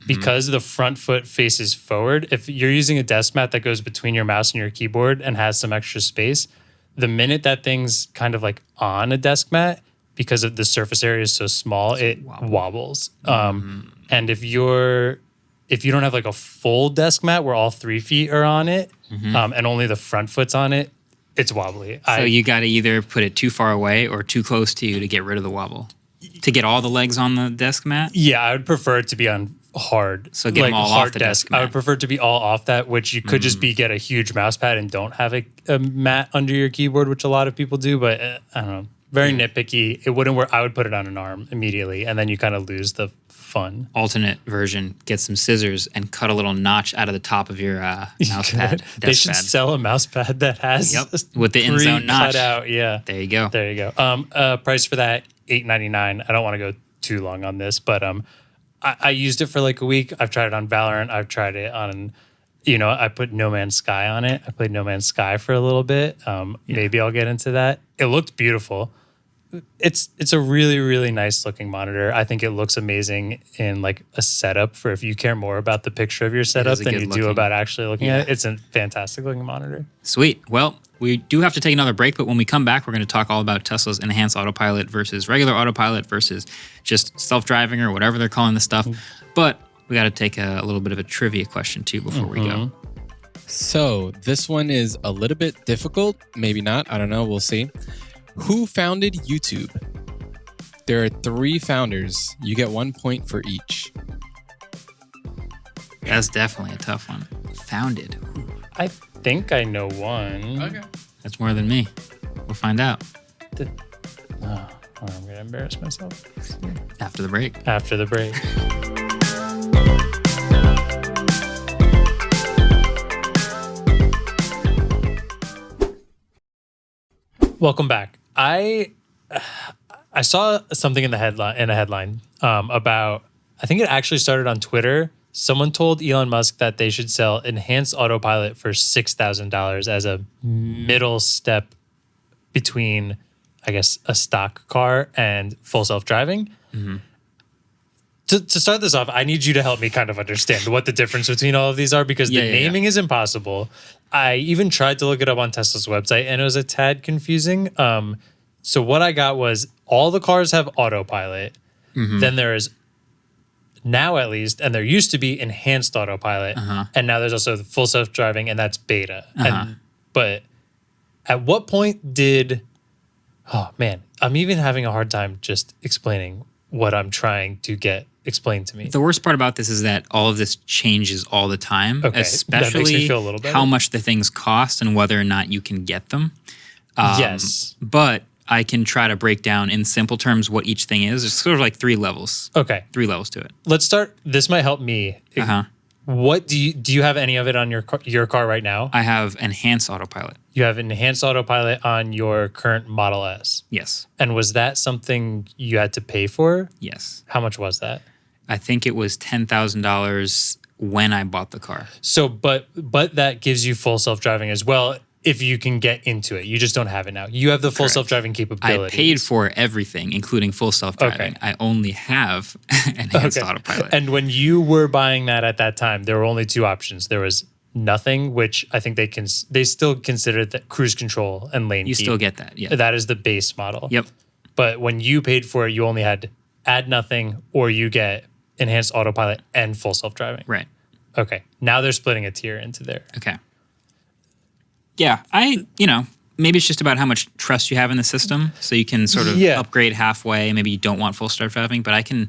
because the front foot faces forward, if you're using a desk mat that goes between your mouse and your keyboard and has some extra space, the minute that thing's kind of like on a desk mat, because of the surface area is so small, it wobbles. And if you don't have like a full desk mat where all 3 feet are on it, and only the front foot's on it, it's wobbly. So you got to either put it too far away or too close to you to get rid of the wobble. To get all the legs on the desk mat? Yeah, I would prefer it to be on hard. So get them all off the desk mat. I would prefer it to be all off that, which you could just get a huge mouse pad and don't have a mat under your keyboard, which a lot of people do, but I don't know. Very nitpicky. It wouldn't work. I would put it on an arm immediately, and then you kind of lose the fun. Alternate version, get some scissors and cut a little notch out of the top of your mouse pad. They should sell a mouse pad that has with the Inzone notch. Cut out. Yeah. There you go. There you go. Price for that, $8.99. I don't want to go too long on this, but I used it for like a week. I've tried it on Valorant. I've tried it on, I put No Man's Sky on it. I played No Man's Sky for a little bit. Maybe I'll get into that. It looked beautiful. It's a really, really nice looking monitor. I think it looks amazing in like a setup for if you care more about the picture of your setup than you do about actually looking at it. It's a fantastic looking monitor. Sweet. Well, we do have to take another break, but when we come back, we're going to talk all about Tesla's Enhanced Autopilot versus regular Autopilot versus just self-driving or whatever they're calling the stuff. But we got to take a little bit of a trivia question too before we go. So this one is a little bit difficult. Maybe not. I don't know. We'll see. Who founded YouTube? There are 3 founders. You get 1 point for each. That's definitely a tough one. Founded. I think I know one. Okay. That's more than me. We'll find out. I'm going to embarrass myself. After the break. After the break. Welcome back. I saw something in a headline about, I think it actually started on Twitter. Someone told Elon Musk that they should sell Enhanced Autopilot for $6,000 as a middle step between, I guess, a stock car and full self-driving. To To start this off, I need you to help me kind of understand what the difference between all of these are, because the naming is impossible. I even tried to look it up on Tesla's website, and it was a tad confusing. So what I got was all the cars have autopilot. Then there is now, at least, and there used to be enhanced autopilot, and now there's also full self-driving, and that's beta. But at what point did... Oh, man, I'm even having a hard time just explaining what I'm trying to get explained to me. The worst part about this is that all of this changes all the time, especially that makes me feel a little better. How much the things cost and whether or not you can get them. Yes. But I can try to break down in simple terms what each thing is. There's sort of like 3 levels. Okay. 3 levels to it. Let's start. This might help me. What do you have any of it on your car right now? I have enhanced autopilot. You have enhanced autopilot on your current Model S. Yes. And was that something you had to pay for? Yes. How much was that? I think it was $10,000 when I bought the car. So, but that gives you full self-driving as well if you can get into it. You just don't have it now. You have the full self-driving capability. I paid for everything, including full self-driving. I only have enhanced autopilot. And when you were buying that at that time, there were only 2 options. There was nothing, which I think they still consider that cruise control and lane You keep. still get that, yeah. That is the base model. Yep. But when you paid for it, you only had add nothing, or you get enhanced autopilot and full self-driving. Right. Okay. Now they're splitting a tier into there. Okay. Yeah, maybe it's just about how much trust you have in the system, so you can sort of upgrade halfway. Maybe you don't want full self-driving, but I can.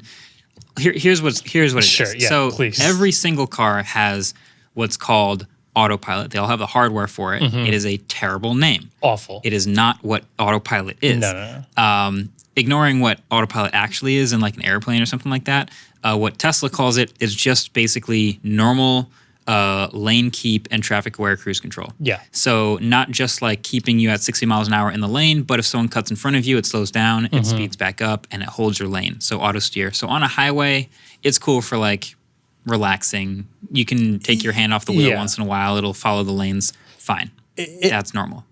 Here's what it is. Sure, yeah, so please. Every single car has what's called autopilot. They all have the hardware for it. It is a terrible name. Awful. It is not what autopilot is. No. Ignoring what autopilot actually is in like an airplane or something like that, what Tesla calls it is just basically normal lane keep and traffic aware cruise control. Yeah. So not just like keeping you at 60 miles an hour in the lane, but if someone cuts in front of you, it slows down, it speeds back up, and it holds your lane. So auto steer. So on a highway, it's cool for like relaxing. You can take your hand off the wheel once in a while. It'll follow the lanes. Fine. That's normal.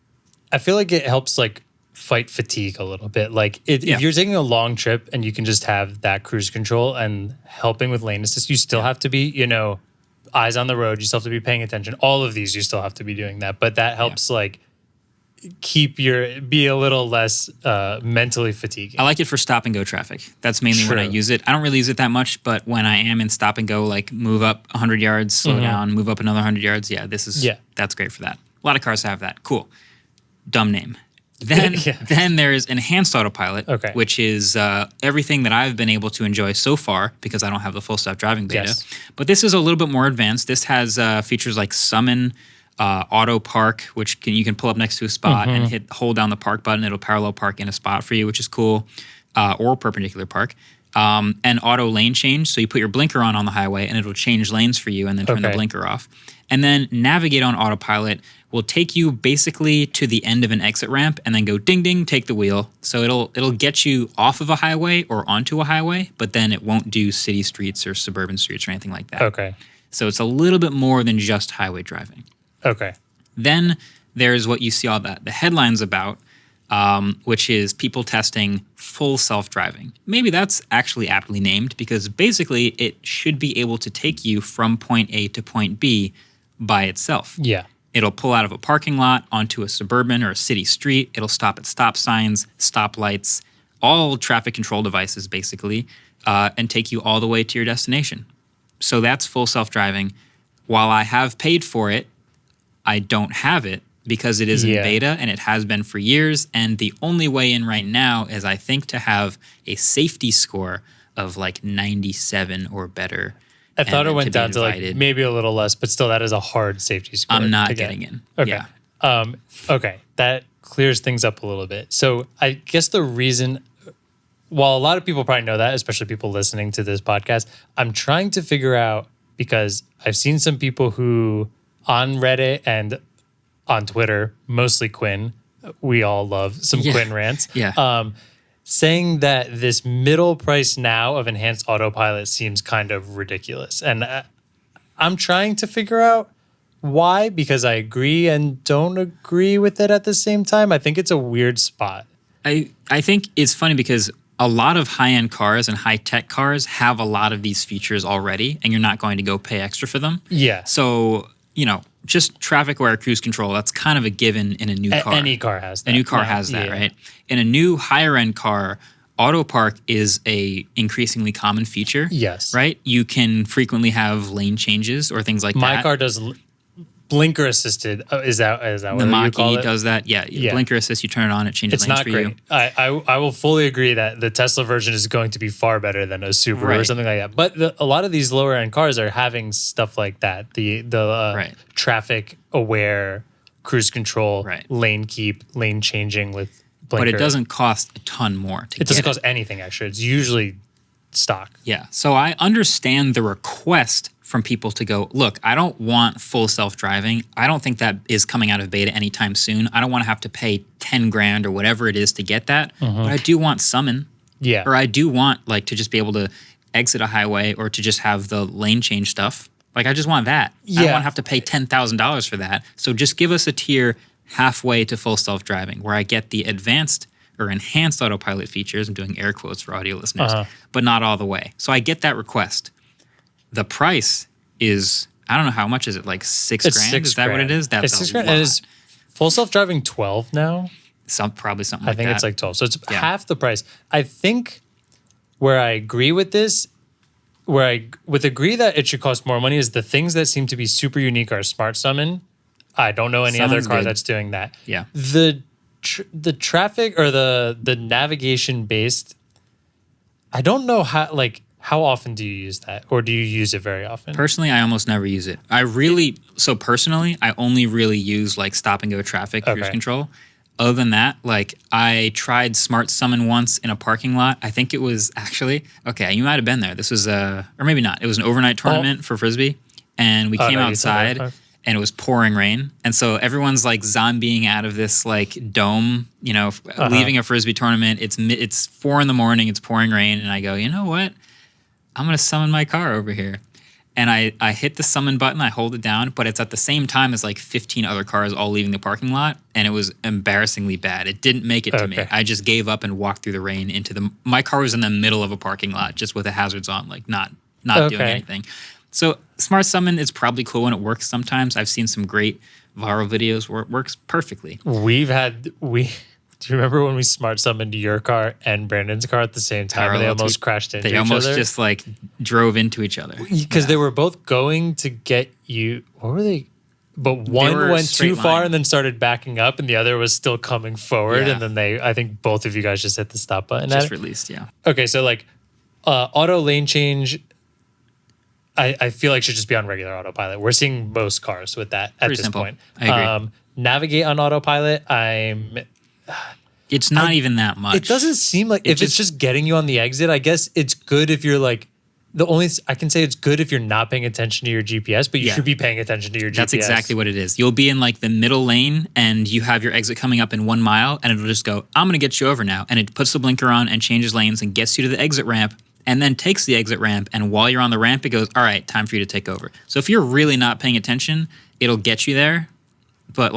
I feel like it helps like fight fatigue a little bit. Like if you're taking a long trip and you can just have that cruise control and helping with lane assist, you still have to be, eyes on the road. You still have to be paying attention. All of these, you still have to be doing that. But that helps like be a little less mentally fatiguing. I like it for stop and go traffic. That's mainly when I use it. I don't really use it that much, but when I am in stop and go, like move up 100 yards, slow down, move up another 100 yards. Yeah, that's great for that. A lot of cars have that. Cool. Dumb name. Then there's enhanced autopilot, which is everything that I've been able to enjoy so far because I don't have the full self-driving beta. Yes. But this is a little bit more advanced. This has features like summon, auto park, which you can pull up next to a spot and hold down the park button. It'll parallel park in a spot for you, which is cool, or perpendicular park. And auto lane change. So you put your blinker on the highway and it'll change lanes for you and then turn the blinker off. And then navigate on autopilot will take you basically to the end of an exit ramp and then go ding ding, take the wheel. So it'll get you off of a highway or onto a highway, but then it won't do city streets or suburban streets or anything like that. Okay. So it's a little bit more than just highway driving. Okay. Then there's what you see all the headlines about, which is people testing full self-driving. Maybe that's actually aptly named because basically it should be able to take you from point A to point B by itself. Yeah. It'll pull out of a parking lot onto a suburban or a city street. It'll stop at stop signs, stop lights, all traffic control devices basically, and take you all the way to your destination. So that's full self-driving. While I have paid for it, I don't have it because it is in beta and it has been for years. And the only way in right now is I think to have a safety score of like 97 or better. I thought it went down to like maybe a little less, but still that is a hard safety score. I'm not getting in. Okay. Yeah. Okay. That clears things up a little bit. So I guess the reason, while a lot of people probably know that, especially people listening to this podcast, I'm trying to figure out because I've seen some people who on Reddit and on Twitter, mostly Quinn, we all love some Quinn rants. Yeah. Saying that this middle price now of enhanced autopilot seems kind of ridiculous. And I'm trying to figure out why, because I agree and don't agree with it at the same time. I think it's a weird spot. I think it's funny because a lot of high-end cars and high-tech cars have a lot of these features already, and you're not going to go pay extra for them. Yeah. So, just traffic-aware cruise control, that's kind of a given in a new car. Any car has that. A new car has that, right? In a new higher-end car, auto park is a increasingly common feature. Yes. Right? You can frequently have lane changes or things like that. My car does blinker assisted. Is that what you call it? The does that. Yeah. Blinker assist, you turn it on, it changes lanes for you. It's not great. I will fully agree that the Tesla version is going to be far better than a Subaru or something like that. But a lot of these lower end cars are having stuff like that. The traffic aware cruise control, lane keep, lane changing with blinker. But it doesn't cost a ton more to It doesn't cost anything extra. It's usually stock. Yeah. So I understand the request from people to go, look, I don't want full self-driving. I don't think that is coming out of beta anytime soon. I don't want to have to pay 10 grand or whatever it is to get that. But I do want summon. Yeah. Or I do want to just be able to exit a highway or to just have the lane change stuff. I just want that. I don't want to have to pay $10,000 for that. So just give us a tier halfway to full self-driving where I get the advanced or enhanced autopilot features. I'm doing air quotes for audio listeners, but not all the way. So I get that request. The price is, I don't know how much is it, like $6,000? Is that what it is? That's $6,000. And is full self-driving 12 now? Probably something like that. I think it's like 12. So it's half the price. I think where I agree with this, where I would agree that it should cost more money is the things that seem to be super unique are Smart Summon. I don't know any other car that's doing that. Yeah. The traffic or the navigation based, I don't know how often do you use that? Or do you use it very often? Personally, I almost never use it. Personally, I only really use stop and go traffic cruise control. Other than that, I tried Smart Summon once in a parking lot. I think it was actually, you might have been there. This was or maybe not. It was an overnight tournament for Frisbee. And we came outside and it was pouring rain. And so everyone's zombieing out of this dome, leaving a Frisbee tournament. It's 4 a.m, it's pouring rain. And I go, you know what? I'm going to summon my car over here. And I hit the summon button, I hold it down, but it's at the same time as 15 other cars all leaving the parking lot. And it was embarrassingly bad. It didn't make it to me. I just gave up and walked through the rain my car was in the middle of a parking lot, just with the hazards on, not doing anything. So Smart Summon is probably cool when it works sometimes. I've seen some great viral videos where it works perfectly. Do you remember when we Smart Summoned your car and Brandon's car at the same time and they almost crashed into each other? They almost just drove into each other. Because they were both going to get you. What were they? But one went too far and then started backing up and the other was still coming forward. Yeah. And then I think both of you guys just hit the stop button. Just released, yeah. Okay, so auto lane change, I feel should just be on regular autopilot. We're seeing most cars with that at this point. I agree. Navigate on autopilot, it's not even that much. It doesn't seem like if it's just getting you on the exit, I guess it's good if you're I can say it's good if you're not paying attention to your GPS, but you should be paying attention to your GPS. That's exactly what it is. You'll be in the middle lane and you have your exit coming up in 1 mile and it'll just go, I'm going to get you over now. And it puts the blinker on and changes lanes and gets you to the exit ramp and then takes the exit ramp. And while you're on the ramp, it goes, all right, time for you to take over. So if you're really not paying attention, it'll get you there. But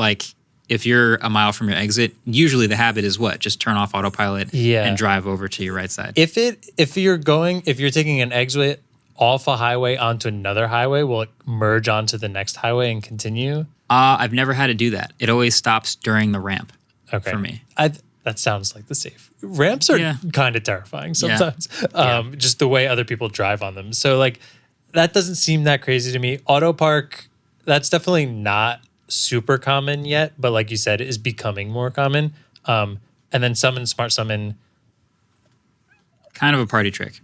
if you're a mile from your exit, usually the habit is what? Just turn off autopilot and drive over to your right side. If you're taking an exit off a highway onto another highway, will it merge onto the next highway and continue? I've never had to do that. It always stops during the ramp for me. That sounds like the safe. Ramps are kind of terrifying sometimes. Just the way other people drive on them. So that doesn't seem that crazy to me. Auto park, that's definitely not super common yet, but like you said, it is becoming more common. And then Smart Summon. Kind of a party trick.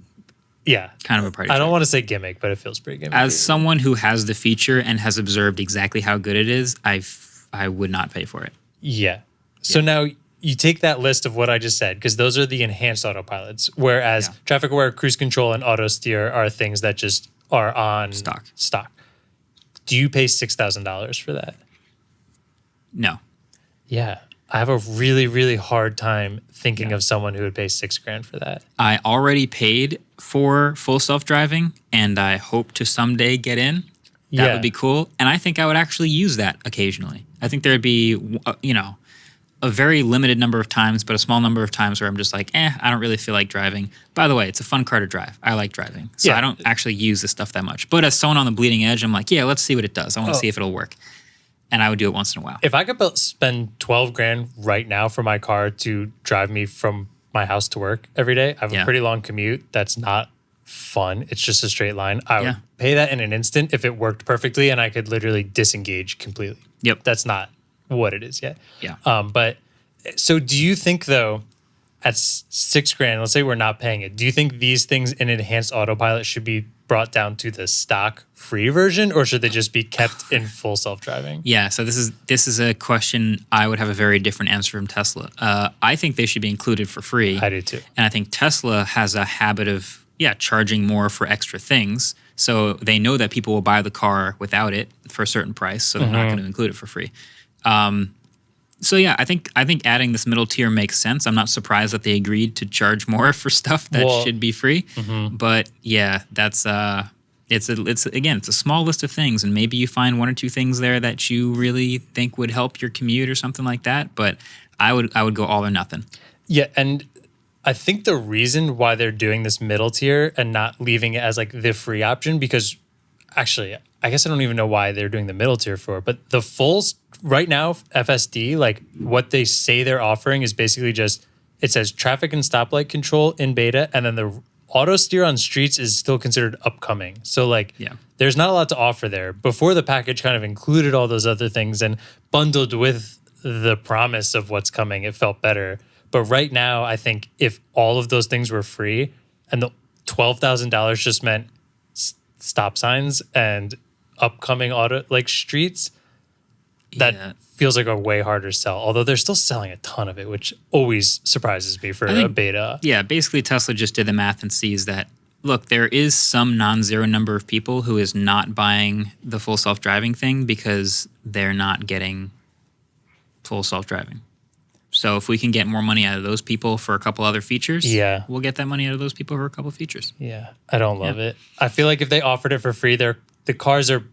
Yeah. Kind of a party trick. I don't want to say gimmick, but it feels pretty gimmicky. As someone who has the feature and has observed exactly how good it is, I would not pay for it. Yeah. So now you take that list of what I just said, because those are the enhanced autopilots, whereas traffic aware, cruise control, and auto steer are things that just are on stock. Do you pay $6,000 for that? No. Yeah. I have a really, really hard time thinking of someone who would pay $6,000 for that. I already paid for full self-driving and I hope to someday get in. That would be cool. And I think I would actually use that occasionally. I think there'd be, a very limited number of times, but a small number of times where I'm just like, I don't really feel like driving. By the way, it's a fun car to drive. I like driving. So I don't actually use this stuff that much. But as someone on the bleeding edge, I'm like, let's see what it does. I want to see if it'll work. And I would do it once in a while. If I could spend 12 grand right now for my car to drive me from my house to work every day, I have a pretty long commute that's not fun. It's just a straight line. I would pay that in an instant if it worked perfectly and I could literally disengage completely. Yep. That's not what it is yet. Yeah. But so do you think though, at 6 grand, let's say we're not paying it, do you think these things in Enhanced Autopilot should be brought down to the stock free version, or should they just be kept in full self-driving? Yeah, so this is a question I would have a very different answer from Tesla. I think they should be included for free. I do too. And I think Tesla has a habit of charging more for extra things. So they know that people will buy the car without it for a certain price, so they're not going to include it for free. So yeah, I think adding this middle tier makes sense. I'm not surprised that they agreed to charge more for stuff that should be free. But yeah, that's it's a small list of things, and maybe you find one or two things there that you really think would help your commute or something like that. But I would go all or nothing. Yeah, and I think the reason why they're doing this middle tier and not leaving it as like the free option, because actually, I guess I don't even know why they're doing the middle tier for, but the full right now FSD, like what they say they're offering is basically just, it says traffic and stoplight control in beta, and then the auto steer on streets is still considered upcoming. So like there's not a lot to offer there. Before, the package kind of included all those other things and bundled with the promise of what's coming, it felt better. But right now, I think if all of those things were free and the $12,000 just meant stop signs and upcoming auto like streets, that feels like a way harder sell. Although they're still selling a ton of it, which always surprises me for a beta. Yeah, basically Tesla just did the math and sees that, look, there is some non-zero number of people who is not buying the full self-driving thing because they're not getting full self-driving. So if we can get more money out of those people for a couple other features, we'll get that money out of those people for a couple features. Yeah, I don't love it. I feel like if they offered it for free, the cars are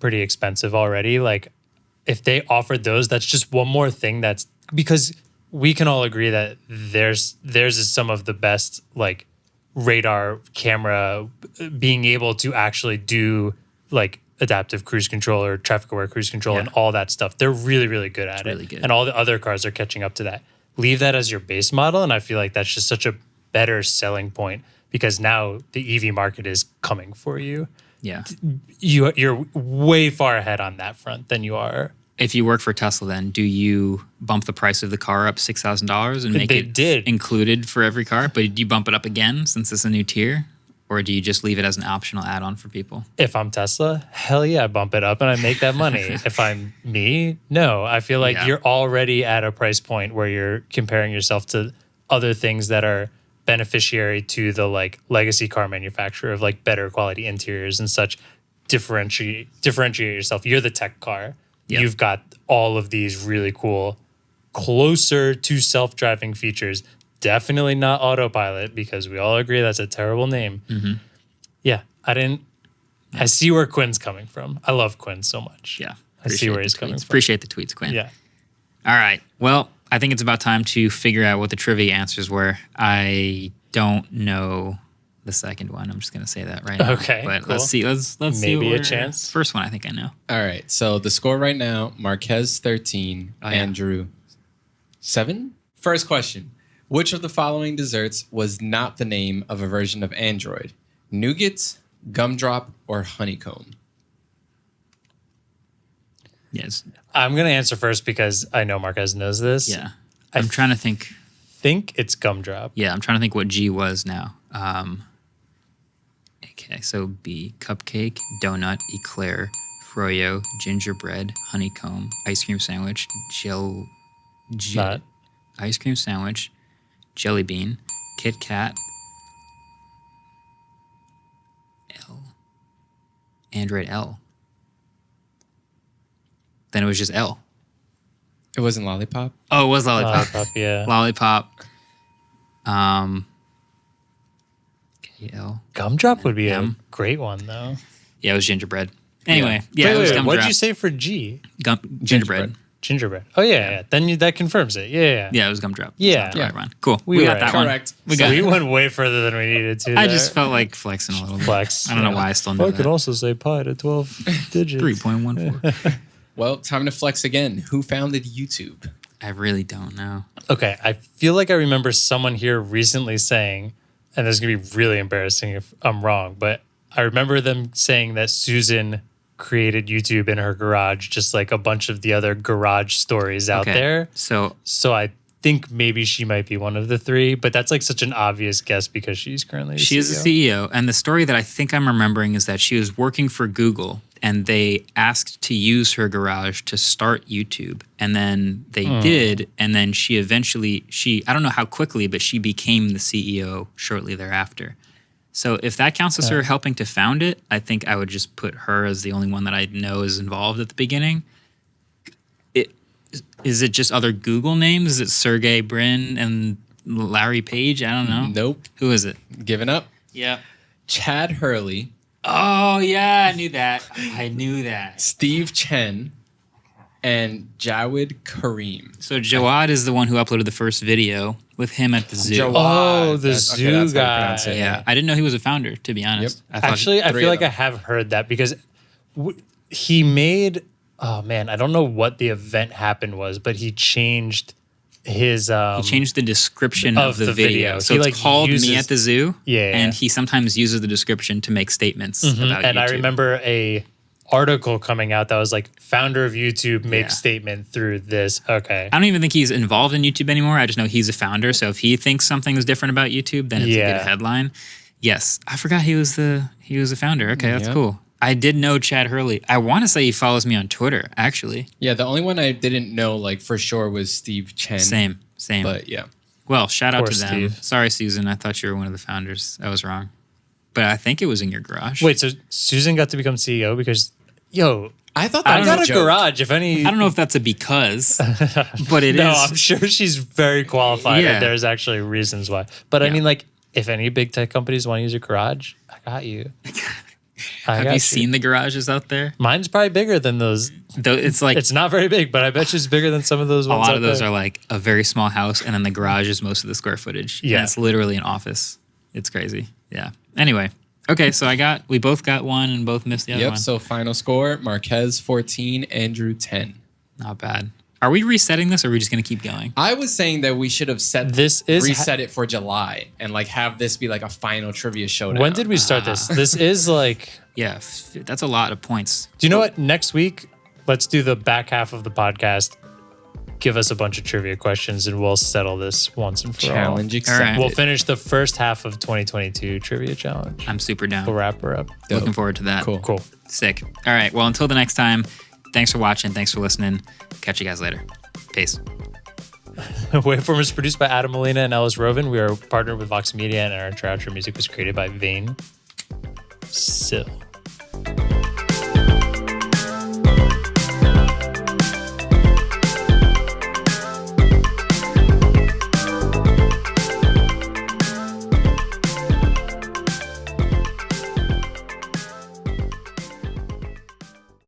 pretty expensive already. Like if they offered those, that's just one more thing that's, because we can all agree that theirs is some of the best like radar camera, being able to actually do like adaptive cruise control or traffic aware cruise control and all that stuff. They're really, really good at it. Really good. And all the other cars are catching up to that. Leave that as your base model, and I feel like that's just such a better selling point, because now the EV market is coming for you. Yeah. You're way far ahead on that front than you are. If you work for Tesla, then do you bump the price of the car up $6,000 and make it included for every car? But do you bump it up again since it's a new tier? Or do you just leave it as an optional add-on for people? If I'm Tesla, hell yeah, I bump it up and I make that money. If I'm me, no. I feel like you're already at a price point where you're comparing yourself to other things that are beneficiary to the like legacy car manufacturer of like better quality interiors and such. Differentiate yourself. You're the tech car. Yep. You've got all of these really cool, closer to self-driving features. Definitely not autopilot, because we all agree that's a terrible name. Yeah, I see where Quinn's coming from. I love Quinn so much. Yeah. I see where he's coming from. Appreciate the tweets, Quinn. Yeah. All right. Well, I think it's about time to figure out what the trivia answers were. I don't know the second one. I'm just going to say that right now. Okay, but cool. let's see. Let's Maybe a chance. First one, I think I know. All right. So the score right now, Marques 13, Andrew 7. First question. Which of the following desserts was not the name of a version of Android? Nougat, gumdrop, or honeycomb? Yes. I'm going to answer first because I know Marquez knows this. Yeah. I'm trying to think. Think it's gumdrop. Yeah, I'm trying to think what G was now. Okay, so B, cupcake, donut, eclair, froyo, gingerbread, honeycomb, ice cream sandwich, ice cream sandwich, jelly bean, Kit Kat, L, Android L. Then it was just L. It wasn't lollipop? Oh, it was lollipop. Lollipop, yeah. Lollipop. KL. Gumdrop would be a great one, though. Yeah, it was gingerbread. Anyway, yeah, it was wait, gumdrop. what did you say for G? Gingerbread. Gingerbread. Oh yeah. Then that confirms it. Yeah. Yeah, it was Gumdrop. Yeah. It's not the right one. Cool. We We were got that right. Correct. one. We went way further than we needed to. I just felt like flexing a little bit. Flex. I don't know why I still know that. also say pi to 12 digits. 3.14. Well, time to flex again. Who founded YouTube? I really don't know. Okay, I feel like I remember someone here recently saying, and this is going to be really embarrassing if I'm wrong, but I remember them saying that Susan created YouTube in her garage, just like a bunch of the other garage stories out there. So I think maybe she might be one of the three, but that's like such an obvious guess because she's currently she is the CEO. And the story that I think I'm remembering is that she was working for Google and they asked to use her garage to start YouTube. And then they did. And then she eventually, I don't know how quickly, but she became the CEO shortly thereafter. So if that counts as her helping to found it, I think I would just put her as the only one that I know is involved at the beginning. Is it just other Google names? Is it Sergey Brin and Larry Page? I don't know. Nope. Who is it? Giving up. Yeah. Chad Hurley, Oh, yeah, I knew that. Steve Chen, and Jawed Karim. So Jawad is the one who uploaded the first video with him at the zoo. Jawad. Oh, the That's zoo how you guy. pronounce it. Yeah, I didn't know he was a founder, to be honest. Yep. I thought Actually, I three feel of like I them. have heard that because he made, oh man, I don't know what the event happened was, but he changed his he changed the description of the video. video. So He, it's like, called uses- Me at the Zoo. Yeah. And he sometimes uses the description to make statements about and YouTube. I remember a article coming out that was like founder of YouTube makes Yeah. statement through this. Okay. I don't even think he's involved in YouTube anymore. I just know he's a founder. So if he thinks something is different about YouTube, then it's a Yeah. good headline. Yes. I forgot he was the founder. Okay, that's Yeah. cool. I did know Chad Hurley. I want to say he follows me on Twitter, actually. Yeah, the only one I didn't know like for sure was Steve Chen. Same. But yeah. Well, shout out Poor to them. Steve. Sorry, Susan. I thought you were one of the founders. I was wrong. But I think it was in your garage. Wait, so Susan got to become CEO because, I thought that I was got a joke. garage. If any, I don't know if that's a because, but it is. no, I'm sure she's very qualified, Yeah. and there's actually reasons why. But I Yeah. mean, like, if any big tech companies want to use your garage, I got you. Have you seen the garages out there? Mine's probably bigger than those. Though it's like It's not very big, but I bet you it's bigger than some of those a ones. lot out of those there. are like a very small house, and then the garage is most of the square footage. Yeah. And it's literally an office. It's crazy. Yeah. Anyway, okay, so we both got one and both missed the other Yep, one. so final score, Marquez 14, Andrew 10. Not bad. Are we resetting this, or are we just going to keep going? I was saying that we should have reset it for July and like have this be like a final trivia showdown. When did we start this? This is like. Yeah, that's a lot of points. Do you know what? Next week, let's do the back half of the podcast. Give us a bunch of trivia questions, and we'll settle this once and for challenge All accepted? right. all. We'll finish the first half of 2022 trivia challenge. I'm super down. We'll wrap her up. Looking forward to that. Cool. Cool. Sick. All right. Well, until the next time, thanks for watching. Thanks for listening. Catch you guys later. Peace. Waveform is produced by Adam Molina and Ellis Rovin. We are partnered with Vox Media, and our intro music was created by Vane Sill.